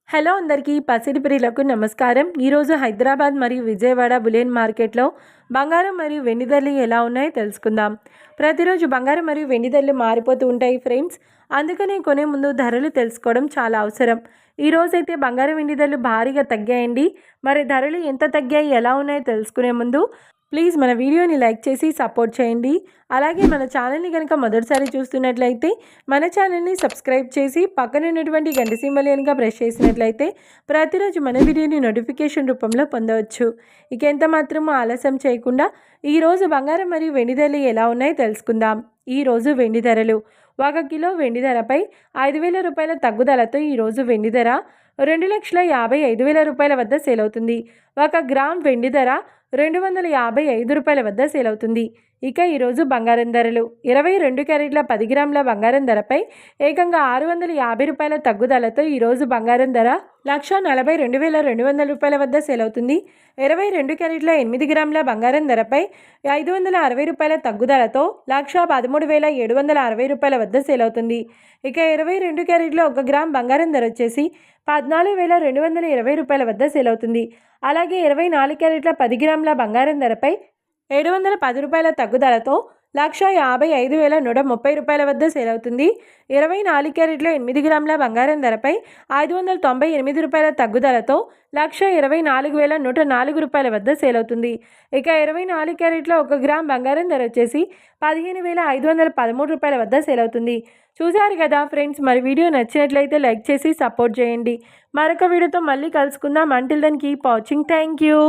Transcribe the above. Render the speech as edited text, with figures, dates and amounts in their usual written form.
Hello అందరికీ పసిడి ప్రియులకు నమస్కారం. ఈరోజు హైదరాబాద్ మరియు విజయవాడ బులియన్ మార్కెట్లో బంగారం మరియు వెండి ధరలు ఎలా ఉన్నాయో తెలుసుకుందాం. ప్రతిరోజు బంగారం మరియు వెండి ధరలు మారిపోతూ ఉంటాయి ఫ్రెండ్స్. అందుకనే కొనే ముందు ధరలు తెలుసుకోవడం చాలా అవసరం. ఈరోజైతే బంగారం వెండి ధరలు భారీగా తగ్గాయండి. మరి ధరలు ఎంత తగ్గాయి, ఎలా ఉన్నాయో తెలుసుకునే ముందు ప్లీజ్ మన వీడియోని లైక్ చేసి సపోర్ట్ చేయండి. అలాగే మన ఛానల్ని కనుక మొదటిసారి చూస్తున్నట్లయితే మన ఛానల్ని సబ్స్క్రైబ్ చేసి పక్కన ఉన్నటువంటి గంట సింబల్ కనుక ప్రెస్ చేసినట్లయితే ప్రతిరోజు మన వీడియోని నోటిఫికేషన్ రూపంలో పొందవచ్చు. ఇక ఎంత మాత్రమూ ఆలస్యం చేయకుండా ఈరోజు బంగారం మరియు వెండి ధరలు ఎలా ఉన్నాయో తెలుసుకుందాం. ఈరోజు వెండి ధరలు 1 కిలో వెండి ధరపై 5,000 రూపాయల తగ్గుదలతో ఈరోజు వెండి ధర 2,55,000 రూపాయల వద్ద సేల్ అవుతుంది. 1 గ్రామ్ వెండి ధర 255 రూపాయల వద్ద సేల్ అవుతుంది. ఇక ఈరోజు బంగారం ధరలు 22 క్యారెట్ల 10 గ్రాముల బంగారం ధరపై ఏకంగా 650 రూపాయల తగ్గుదలతో ఈరోజు బంగారం ధర 1,42,200 రూపాయల వద్ద సేల్ అవుతుంది. 22 క్యారెట్ల 8 గ్రాముల బంగారం ధరపై 560 రూపాయల తగ్గుదలతో 1,13,760 రూపాయల వద్ద సేల్ అవుతుంది. ఇక 22 క్యారెట్ల 1 గ్రామ్ బంగారం ధర వచ్చేసి 14,220 రూపాయల వద్ద సేల్ అవుతుంది. అలాగే 24 క్యారెట్ల 10 గ్రాముల బంగారం ధరపై 710 రూపాయల తగ్గుదలతో 1,55,130 రూపాయల వద్ద సేల్ అవుతుంది. 24 క్యారెట్ల 8 గ్రాముల బంగారం ధరపై 598 రూపాయల తగ్గుదలతో 1,24,104 రూపాయల వద్ద సేల్ అవుతుంది. ఇక 24 క్యారెట్ల 1 గ్రామ్ బంగారం ధర వచ్చేసి 15,513 రూపాయల వద్ద సేల్ అవుతుంది. చూశారు కదా ఫ్రెండ్స్, మరి వీడియో నచ్చినట్లయితే లైక్ చేసి సపోర్ట్ చేయండి. మరొక వీడియోతో మళ్ళీ కలుసుకుందాం. Until then keep watching. Thank you.